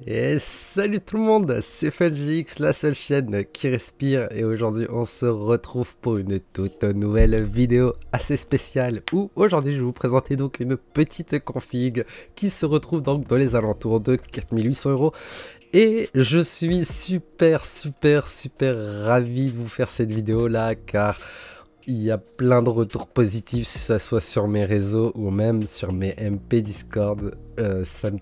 Et salut tout le monde, c'est FunGX, la seule chaîne qui respire, et aujourd'hui on se retrouve pour une toute nouvelle vidéo assez spéciale où aujourd'hui je vais vous présenter donc une petite config qui se retrouve donc dans les alentours de 4800 €. Et je suis super ravi de vous faire cette vidéo là car il y a plein de retours positifs, que ce soit sur mes réseaux ou même sur mes MP Discord. Ça me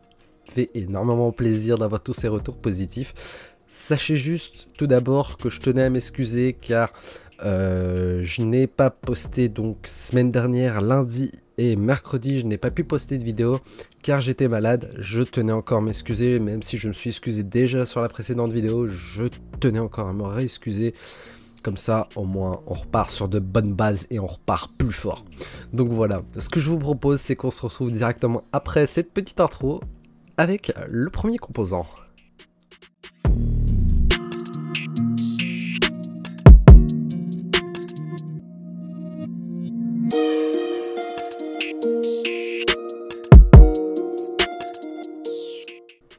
fait énormément plaisir d'avoir tous ces retours positifs. Sachez juste tout d'abord que je tenais à m'excuser car je n'ai pas posté donc semaine dernière, lundi et mercredi, je n'ai pas pu poster de vidéo car j'étais malade. Je tenais encore à m'excuser, même si je me suis excusé déjà sur la précédente vidéo, je tenais encore à me réexcuser. Comme ça, au moins, on repart sur de bonnes bases et on repart plus fort. Donc voilà, ce que je vous propose, c'est qu'on se retrouve directement après cette petite intro avec le premier composant.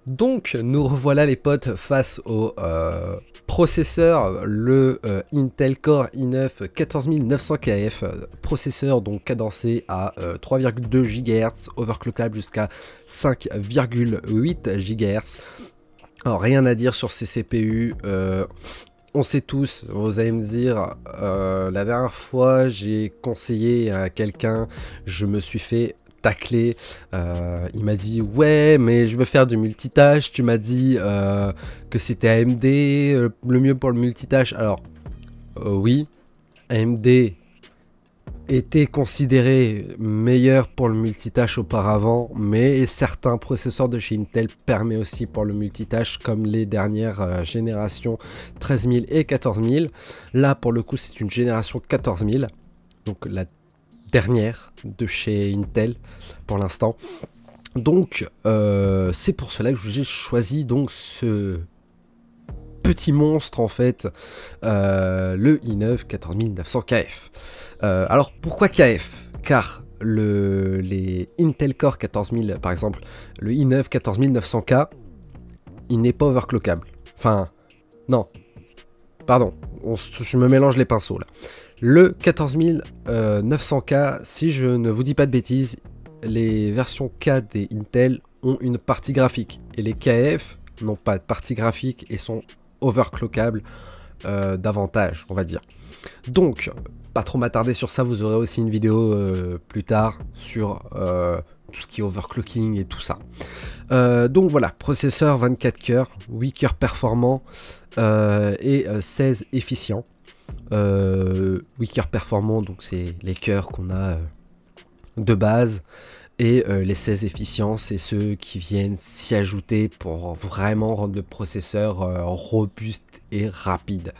Donc nous revoilà les potes face au processeur, le Intel Core i9 14900KF, processeur donc cadencé à 3,2 GHz, overclockable jusqu'à 5,8 GHz. Alors rien à dire sur ces CPU, on sait tous, vous allez me dire, la dernière fois j'ai conseillé à quelqu'un, je me suis fait tacler, il m'a dit ouais mais je veux faire du multitâche, tu m'as dit que c'était AMD le mieux pour le multitâche. Alors oui, AMD était considéré meilleur pour le multitâche auparavant, mais certains processeurs de chez Intel permettent aussi pour le multitâche, comme les dernières générations 13000 et 14000. Là pour le coup c'est une génération 14000, donc la dernière de chez Intel pour l'instant. Donc c'est pour cela que j'ai choisi donc ce petit monstre en fait, le i9 14900KF. Alors pourquoi KF? Car les Intel Core 14000 par exemple, le i9 14900K, il n'est pas overclockable. Enfin non, pardon, je me mélange les pinceaux là. Le 14900K, si je ne vous dis pas de bêtises, les versions K des Intel ont une partie graphique et les KF n'ont pas de partie graphique et sont overclockables davantage, on va dire. Donc, pas trop m'attarder sur ça, vous aurez aussi une vidéo plus tard sur tout ce qui est overclocking et tout ça. Donc voilà, processeur 24 cœurs, 8 cœurs performants et 16 efficients. 8 cœurs performants, donc c'est les cœurs qu'on a de base, et les 16 efficients, c'est ceux qui viennent s'y ajouter pour vraiment rendre le processeur robuste et rapide.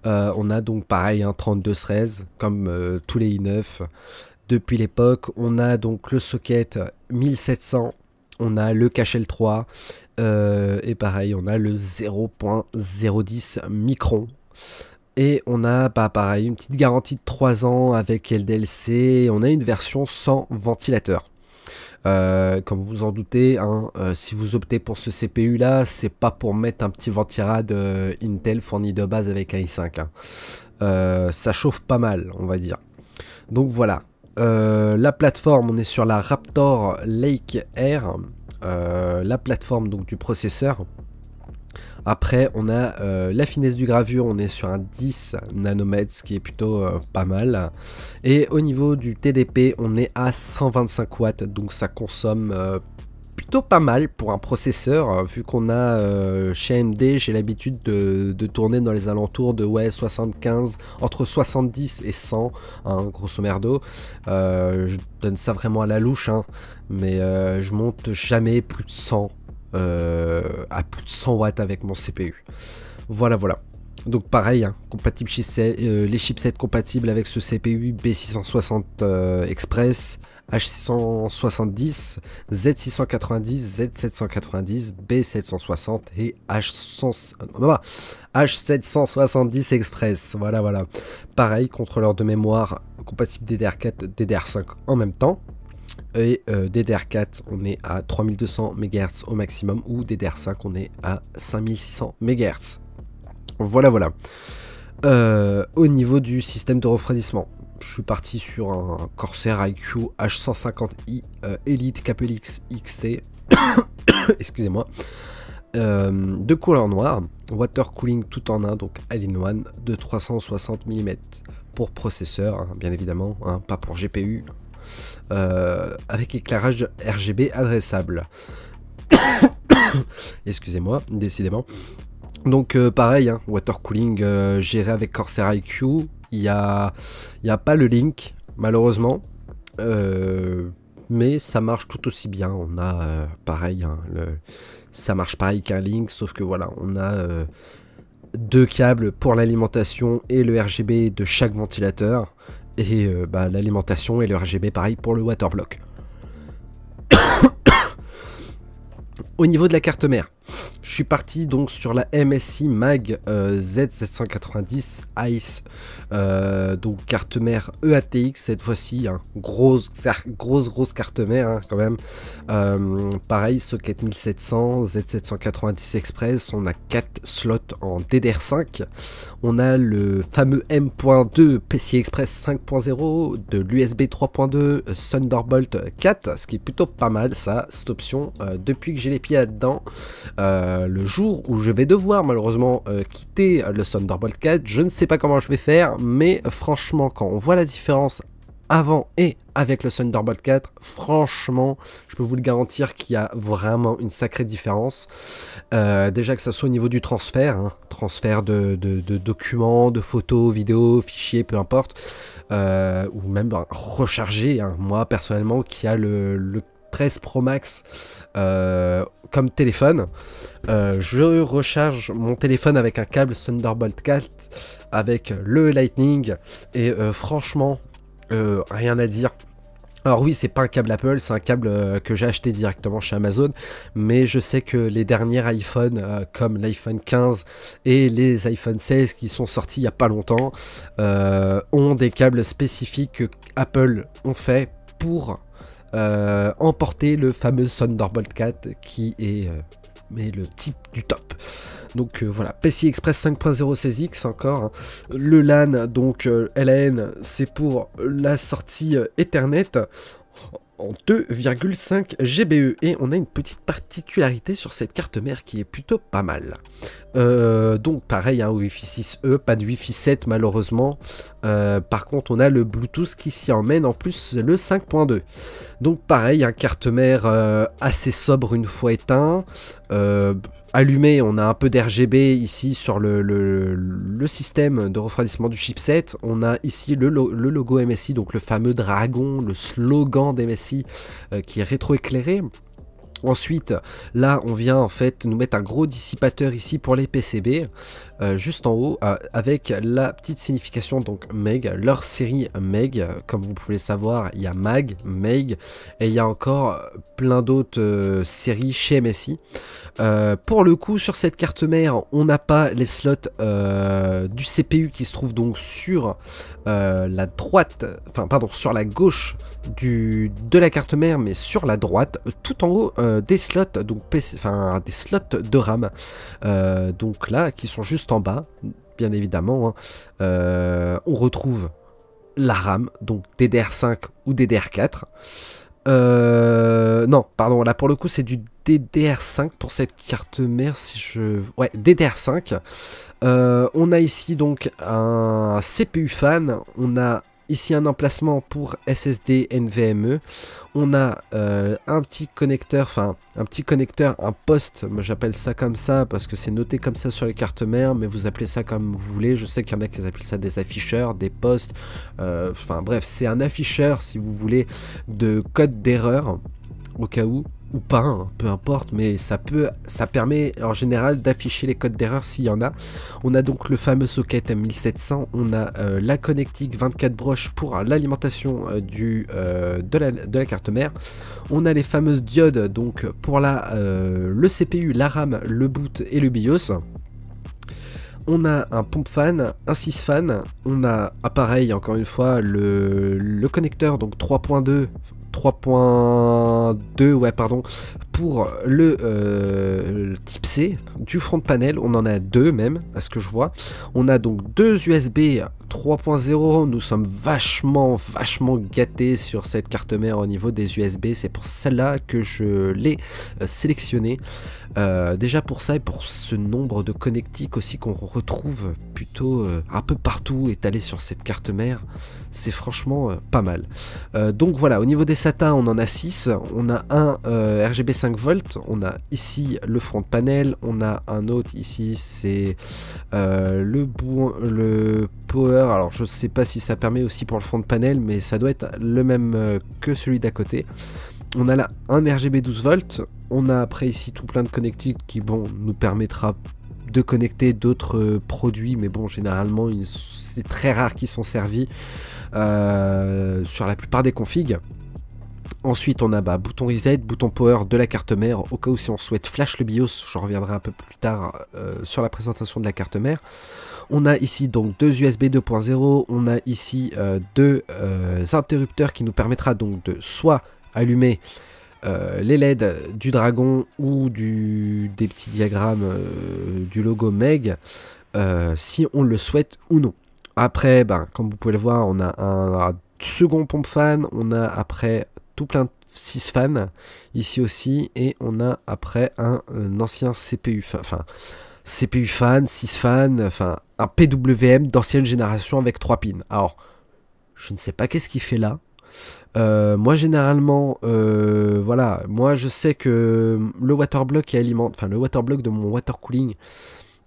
On a donc pareil un 3213 comme tous les i9 depuis l'époque. On a donc le socket 1700, on a le cache L3 et pareil on a le 0.010 micron. Et on a pareil une petite garantie de 3 ans avec LDLC. On a une version sans ventilateur. Comme vous vous en doutez, hein, si vous optez pour ce CPU là, c'est pas pour mettre un petit ventirad Intel fourni de base avec un i5. Hein. Ça chauffe pas mal, on va dire. Donc voilà. La plateforme, on est sur la Raptor Lake Air. La plateforme donc du processeur. Après on a la finesse du gravure, on est sur un 10 nanomètres, ce qui est plutôt pas mal. Et au niveau du TDP, on est à 125 watts, donc ça consomme plutôt pas mal pour un processeur, vu qu'on a chez AMD, j'ai l'habitude de tourner dans les alentours de 75, entre 70 et 100, hein, grosso merdo. Je donne ça vraiment à la louche, hein, mais je monte jamais plus de 100. À plus de 100 watts avec mon CPU. Voilà. Donc pareil, hein, compatible les chipsets compatibles avec ce CPU B660 Express, H670, Z690, Z790, B760 et H770 Express. Voilà. Pareil, contrôleur de mémoire compatible DDR4, DDR5 en même temps. Et DDR4 on est à 3200 MHz au maximum, ou DDR5 on est à 5600 MHz. Voilà. Au niveau du système de refroidissement, je suis parti sur un Corsair IQ H150i Elite KPLX XT excusez-moi, de couleur noire, water cooling tout en un, donc all-in-one, de 360 mm pour processeur, hein, bien évidemment, hein, pas pour GPU, avec éclairage RGB adressable. Excusez-moi, décidément. Donc pareil, hein, water cooling géré avec Corsair IQ. Il y a pas le Link, malheureusement, mais ça marche tout aussi bien. On a pareil, hein, ça marche pareil qu'un Link, sauf que voilà, on a deux câbles pour l'alimentation et le RGB de chaque ventilateur, et l'alimentation et le RGB pareil pour le waterblock. Au niveau de la carte mère, je suis parti donc sur la MSI Mag Z790 Ice, donc carte mère EATX cette fois-ci, hein, grosse carte mère, hein, quand même. Pareil, socket 1700, Z790 Express, on a 4 slots en DDR5, on a le fameux M.2 PCI Express 5.0, de l'USB 3.2 Thunderbolt 4, ce qui est plutôt pas mal ça, cette option, depuis que j'ai les pieds là-dedans. Le jour où je vais devoir malheureusement quitter le Thunderbolt 4, je ne sais pas comment je vais faire, mais franchement quand on voit la différence avant et avec le Thunderbolt 4, franchement je peux vous le garantir qu'il y a vraiment une sacrée différence. Déjà que ça soit au niveau du transfert, hein, transfert de documents, de photos, vidéos, fichiers, peu importe, ou même recharger, hein, moi personnellement qui a le 13 Pro Max comme téléphone, je recharge mon téléphone avec un câble Thunderbolt 4 avec le Lightning, et franchement rien à dire. Alors oui, c'est pas un câble Apple, c'est un câble que j'ai acheté directement chez Amazon, mais je sais que les derniers iPhones, comme l'iPhone 15 et les iPhone 16 qui sont sortis il y a pas longtemps, ont des câbles spécifiques que Apple ont fait pour emporter le fameux Thunderbolt 4 qui est mais le type du top. Donc voilà, PCI Express 5.0 16X encore, hein. Le LAN, donc LAN, c'est pour la sortie Ethernet en 2,5 GBE, et on a une petite particularité sur cette carte mère qui est plutôt pas mal. Donc pareil, hein, Wi-Fi 6E, pas de Wi-Fi 7 malheureusement. Par contre on a le Bluetooth qui s'y emmène, en plus le 5.2. Donc pareil, un carte mère assez sobre une fois éteint. Allumé, on a un peu d'RGB ici sur le système de refroidissement du chipset. On a ici le logo MSI, donc le fameux dragon, le slogan d'MSI qui est rétroéclairé. Ensuite, là, on vient en fait nous mettre un gros dissipateur ici pour les PCB, juste en haut, avec la petite signification, donc Meg, leur série Meg. Comme vous pouvez le savoir, il y a Mag, Meg, et il y a encore plein d'autres séries chez MSI. Pour le coup, sur cette carte mère, on n'a pas les slots du CPU qui se trouve donc sur la droite, enfin pardon, sur la gauche de la carte mère, mais sur la droite, tout en haut, des slots, donc enfin des slots de RAM, donc là qui sont juste en bas, bien évidemment, hein. On retrouve la RAM, donc DDR5 ou DDR4. Non, pardon, là pour le coup c'est du DDR5 pour cette carte mère, ouais, DDR5. On a ici donc un CPU fan, on a ici un emplacement pour SSD NVMe, on a un petit connecteur, un poste, moi j'appelle ça comme ça parce que c'est noté comme ça sur les cartes mères, mais vous appelez ça comme vous voulez. Je sais qu'il y en a qui appellent ça des afficheurs, des postes, enfin bref, c'est un afficheur si vous voulez de code d'erreur au cas où, ou pas, hein, peu importe, mais ça permet en général d'afficher les codes d'erreur s'il y en a. On a donc le fameux socket M1700, on a la connectique 24 broches pour l'alimentation de la carte mère. On a les fameuses diodes donc pour le CPU, la RAM, le boot et le BIOS. On a un pompe fan, un 6 fan, on a pareil encore une fois le connecteur donc 3.2 3.2, ouais pardon, pour le type C du front panel. On en a deux même, à ce que je vois. On a donc deux USB 3.0. Nous sommes vachement gâtés sur cette carte mère au niveau des USB. C'est pour celle-là que je l'ai sélectionnée. Déjà pour ça et pour ce nombre de connectiques aussi qu'on retrouve plutôt un peu partout étalé sur cette carte mère, c'est franchement pas mal. Donc voilà, au niveau des SATA, on en a 6. On a un RGB 5V, on a ici le front panel, on a un autre ici, c'est le power. Alors je sais pas si ça permet aussi pour le front panel, mais ça doit être le même que celui d'à côté. On a là un RGB 12V, on a après ici tout plein de connectiques qui bon nous permettra de connecter d'autres produits, mais bon généralement c'est très rare qu'ils sont servis sur la plupart des configs. Ensuite on a bouton reset, bouton power de la carte mère au cas où si on souhaite flash le BIOS, j'en reviendrai un peu plus tard sur la présentation de la carte mère. On a ici donc deux USB 2.0, on a ici deux interrupteurs qui nous permettra donc de soit allumer les LED du dragon ou des petits diagrammes du logo Meg si on le souhaite ou non. Après, comme vous pouvez le voir, on a un second pompe fan, on a après tout plein de 6 fans ici aussi, et on a après un ancien CPU, CPU fan, 6 fans, enfin un PWM d'ancienne génération avec 3 pins. Alors, je ne sais pas qu'est-ce qu'il fait là. Moi généralement voilà, moi je sais que le waterblock le waterblock de mon water cooling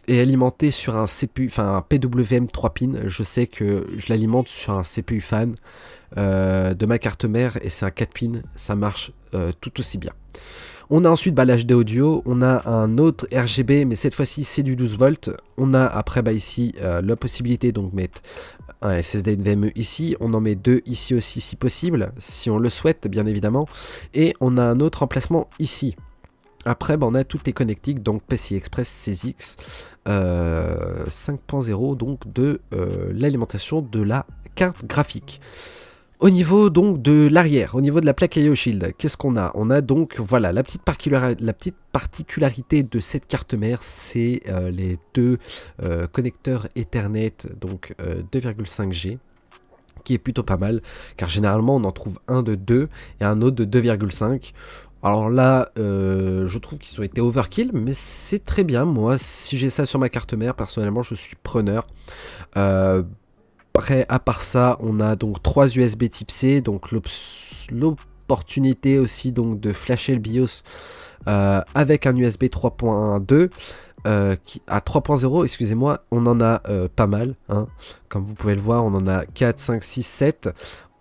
est alimenté sur un CPU, un PWM 3 pins. Je sais que je l'alimente sur un CPU fan de ma carte mère et c'est un 4 pins, ça marche tout aussi bien. On a ensuite l'HD audio, on a un autre RGB, mais cette fois-ci c'est du 12V. On a après ici la possibilité donc de mettre un SSD NVMe ici, on en met deux ici aussi si possible, si on le souhaite bien évidemment, et on a un autre emplacement ici. Après on a toutes les connectiques, donc PCI Express CXX 5.0, donc de l'alimentation de la carte graphique. Au niveau donc de l'arrière, au niveau de la plaque IO Shield, qu'est-ce qu'on a? On a donc, voilà, la petite particularité de cette carte mère, c'est les deux connecteurs Ethernet, donc 2,5G, qui est plutôt pas mal, car généralement on en trouve un de 2 et un autre de 2,5. Alors là, je trouve qu'ils ont été overkill, mais c'est très bien. Moi, si j'ai ça sur ma carte mère, personnellement, je suis preneur. Après, à part ça, on a donc 3 USB type C, donc l'opportunité aussi donc de flasher le BIOS avec un USB 3.2 à 3.0, excusez-moi, on en a pas mal, hein. Comme vous pouvez le voir, on en a 4, 5, 6, 7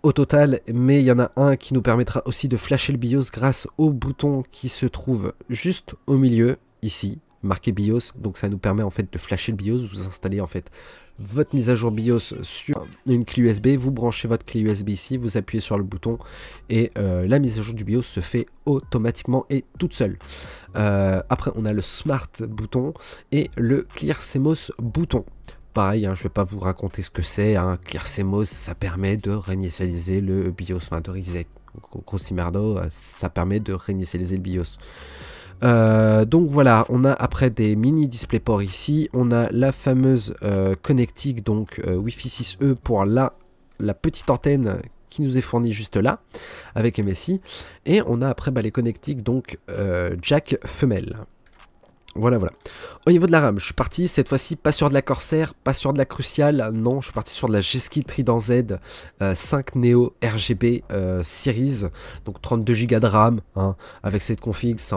au total, mais il y en a un qui nous permettra aussi de flasher le BIOS grâce au bouton qui se trouve juste au milieu, ici, marqué BIOS. Donc ça nous permet en fait de flasher le BIOS. Vous installez en fait votre mise à jour BIOS sur une clé USB, vous branchez votre clé USB ici, vous appuyez sur le bouton et la mise à jour du BIOS se fait automatiquement et toute seule. Après on a le Smart bouton et le Clear CMOS bouton. Pareil, hein, je ne vais pas vous raconter ce que c'est. Hein. Clear CMOS, ça permet de réinitialiser le BIOS, enfin de reset. Grosso merdo, ça permet de réinitialiser le BIOS. Donc voilà, on a après des mini DisplayPort ici, on a la fameuse connectique, donc Wi-Fi 6E pour la petite antenne qui nous est fournie juste là, avec MSI, et on a après les connectiques, donc jack femelle. Voilà. Au niveau de la RAM, je suis parti cette fois-ci pas sur de la Corsair, pas sur de la Crucial, non, je suis parti sur de la G-Skill Trident Z 5 Neo RGB Series, donc 32 Go de RAM, hein, avec cette config, c'est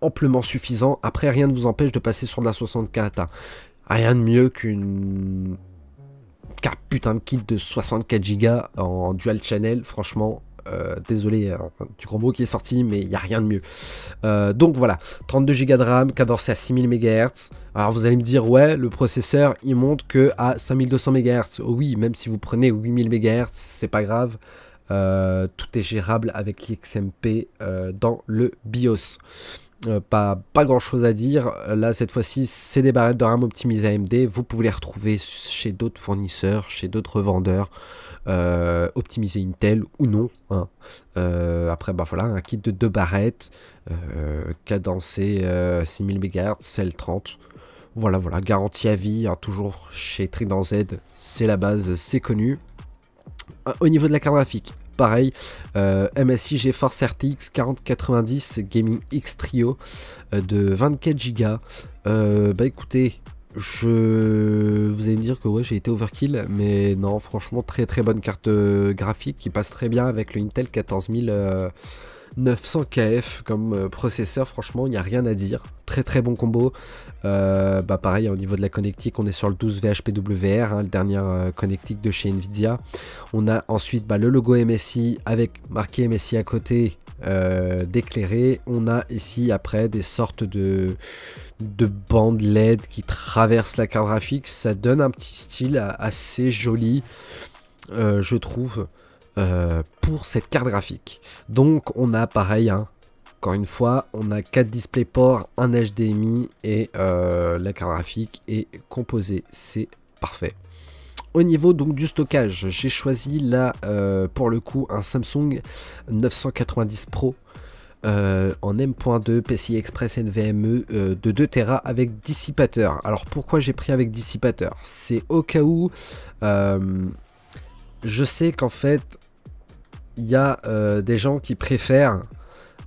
amplement suffisant. Après, rien ne vous empêche de passer sur de la 64, hein. Rien de mieux qu'une putain de kit de 64 Go en dual channel, franchement. Désolé du gros mot qui est sorti, mais il n'y a rien de mieux. Donc voilà, 32 Go de RAM, cadencé à 6000 MHz. Alors vous allez me dire, ouais, le processeur il monte que à 5200 MHz. Oh oui, même si vous prenez 8000 MHz, c'est pas grave. Tout est gérable avec l'XMP dans le BIOS. Pas grand chose à dire. Là, cette fois-ci, c'est des barrettes de RAM optimisées AMD. Vous pouvez les retrouver chez d'autres fournisseurs, chez d'autres vendeurs, optimisées Intel ou non, hein. Après, bah voilà, un kit de 2 barrettes, cadencé 6000 MHz, L30. Voilà, garantie à vie, hein, toujours chez Trident Z, c'est la base, c'est connu. Au niveau de la carte graphique, pareil, MSI GeForce RTX 4090 Gaming X Trio de 24 Go. Bah écoutez, vous allez me dire que ouais, j'ai été overkill, mais non, franchement, très bonne carte graphique qui passe très bien avec le Intel 14900 KF comme processeur. Franchement, il n'y a rien à dire. Très bon combo. Bah pareil, au niveau de la connectique, on est sur le 12 VHPWR, hein, le dernier connectique de chez Nvidia. On a ensuite bah, le logo MSI avec marqué MSI à côté, d'éclairé. On a ici après des sortes de bandes LED qui traversent la carte graphique. Ça donne un petit style assez joli, je trouve, pour cette carte graphique. Donc on a pareil, hein, encore une fois, on a 4 DisplayPort, un HDMI et la carte graphique est composée. C'est parfait. Au niveau donc du stockage, j'ai choisi là pour le coup un Samsung 990 Pro en M.2 PCI Express NVMe de 2 Tera avec dissipateur. Alors pourquoi j'ai pris avec dissipateur? C'est au cas où je sais qu'en fait il y a des gens qui préfèrent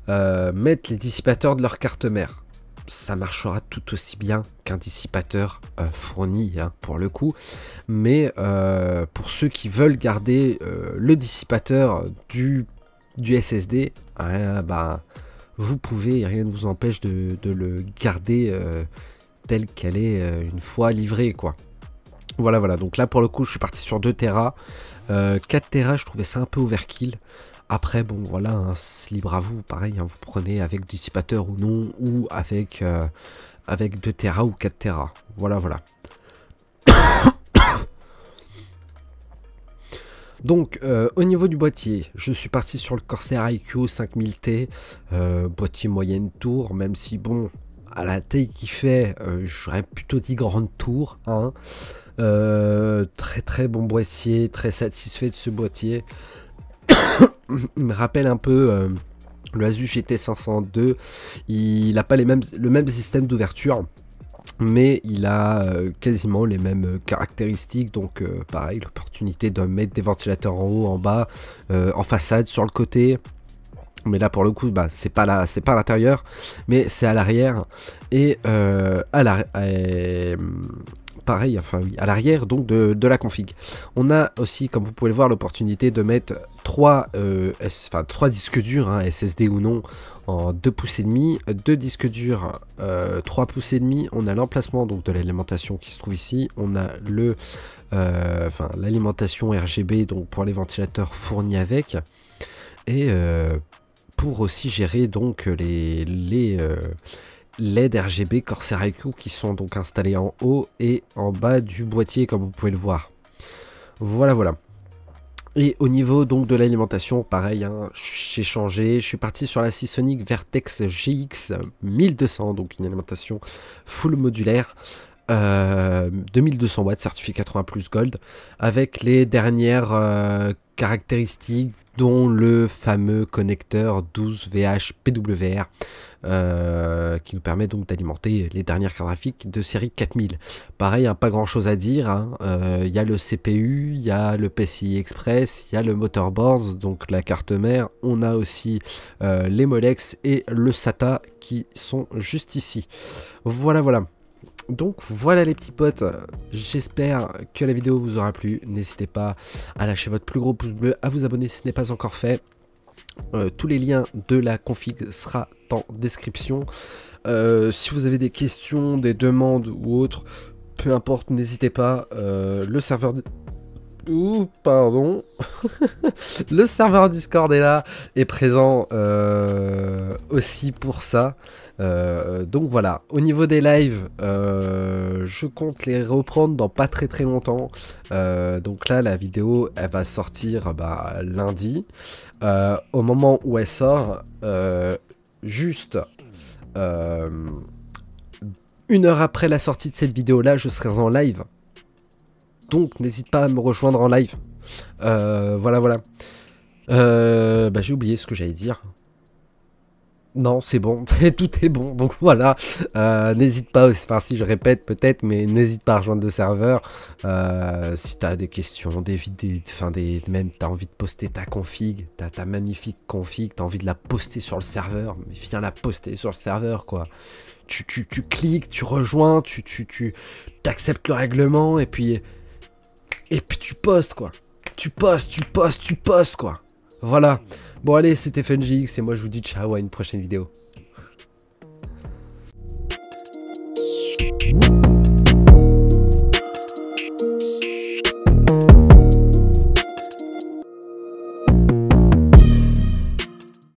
mettre les dissipateurs de leur carte mère. Ça marchera tout aussi bien qu'un dissipateur fourni, hein, pour le coup, mais pour ceux qui veulent garder le dissipateur du SSD, bah, vous pouvez, rien ne vous empêche de le garder tel qu'elle est une fois livrée, quoi. Voilà, donc là pour le coup je suis parti sur 2 Tera, 4 Tera je trouvais ça un peu overkill. Après, bon, voilà, hein, c'est libre à vous, pareil, hein, vous prenez avec dissipateur ou non, ou avec 2 Tera ou 4 Tera. Voilà. Donc, au niveau du boîtier, je suis parti sur le Corsair iQ 5000T, boîtier moyenne tour, même si, bon, à la taille qu'il fait, j'aurais plutôt dit grande tour, hein. Très bon boîtier, très satisfait de ce boîtier. Il me rappelle un peu le Asus GT 502. Il n'a pas le même système d'ouverture, mais il a quasiment les mêmes caractéristiques. Donc pareil, l'opportunité de mettre des ventilateurs en haut, en bas, en façade, sur le côté. Mais là pour le coup, bah, c'est pas à l'intérieur, mais c'est à l'arrière. Et pareil, enfin oui, à l'arrière donc de la config. On a aussi, comme vous pouvez le voir, l'opportunité de mettre 3 disques durs, hein, SSD ou non, en 2 pouces et demi, 2 disques durs 3 pouces et demi. On a l'emplacement donc de l'alimentation qui se trouve ici. On a l'alimentation RGB donc pour les ventilateurs fournis avec, et pour aussi gérer donc les LED RGB Corsair IQ qui sont donc installés en haut et en bas du boîtier, comme vous pouvez le voir. Voilà. Et au niveau donc de l'alimentation, pareil, hein, j'ai changé, je suis parti sur la Seasonic Vertex GX 1200, donc une alimentation full modulaire, 2200 watts, certifié 80+ Gold, avec les dernières caractéristiques, dont le fameux connecteur 12 VHPWR, qui nous permet donc d'alimenter les dernières cartes graphiques de série 4000. Pareil, hein, pas grand chose à dire, hein. Y a le CPU, il y a le PCI Express, il y a le motherboard, donc la carte mère. On a aussi les Molex et le SATA qui sont juste ici. Voilà. Donc voilà les petits potes, j'espère que la vidéo vous aura plu. N'hésitez pas à lâcher votre plus gros pouce bleu, à vous abonner si ce n'est pas encore fait. Tous les liens de la config sera en description. Si vous avez des questions, des demandes ou autres, peu importe, n'hésitez pas. Le serveur... pardon. Le serveur Discord est présent aussi pour ça. Donc voilà, au niveau des lives, je compte les reprendre dans pas très longtemps. Donc là, la vidéo, elle va sortir lundi. Au moment où elle sort, juste 1 heure après la sortie de cette vidéo-là, je serai en live. Donc, n'hésite pas à me rejoindre en live. Voilà. J'ai oublié ce que j'allais dire. Non, c'est bon, tout est bon, donc voilà, n'hésite pas, enfin si je répète peut-être, mais n'hésite pas à rejoindre le serveur, si t'as des questions, des vidéos, enfin même t'as envie de poster ta config, ta magnifique config, t'as envie de la poster sur le serveur, mais viens la poster sur le serveur quoi, tu cliques, tu rejoins, tu acceptes le règlement, et puis tu postes quoi, tu postes quoi, voilà. Bon allez, c'était FunGX et moi je vous dis ciao à une prochaine vidéo.